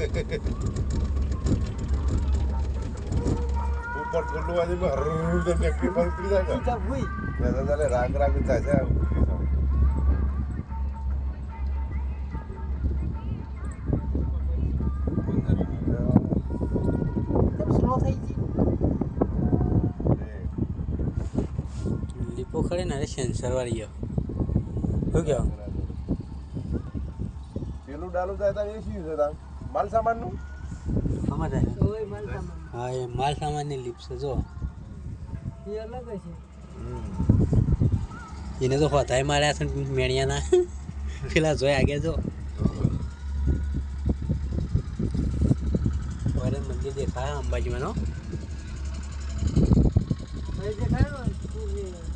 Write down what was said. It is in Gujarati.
ઉપર ખુલ્લું આજે ટેક્સી પર ઉતરી જાય ને રાગ રાગ થાય છે લીપો ખડે ને સેન્સર વાળી ગયો શું કહો પેલું ડાલું જાય તા એ શું છે તા માલ સામાનનું અમારે હા એ માલ સામાનની લીપ છે જો એ અલગ છે એને તો હોતાય માર્યા છે મેણિયાના પેલા જોઈ આગળ જો મંદિર દેખાય અંબાજીમાં નો દેખાય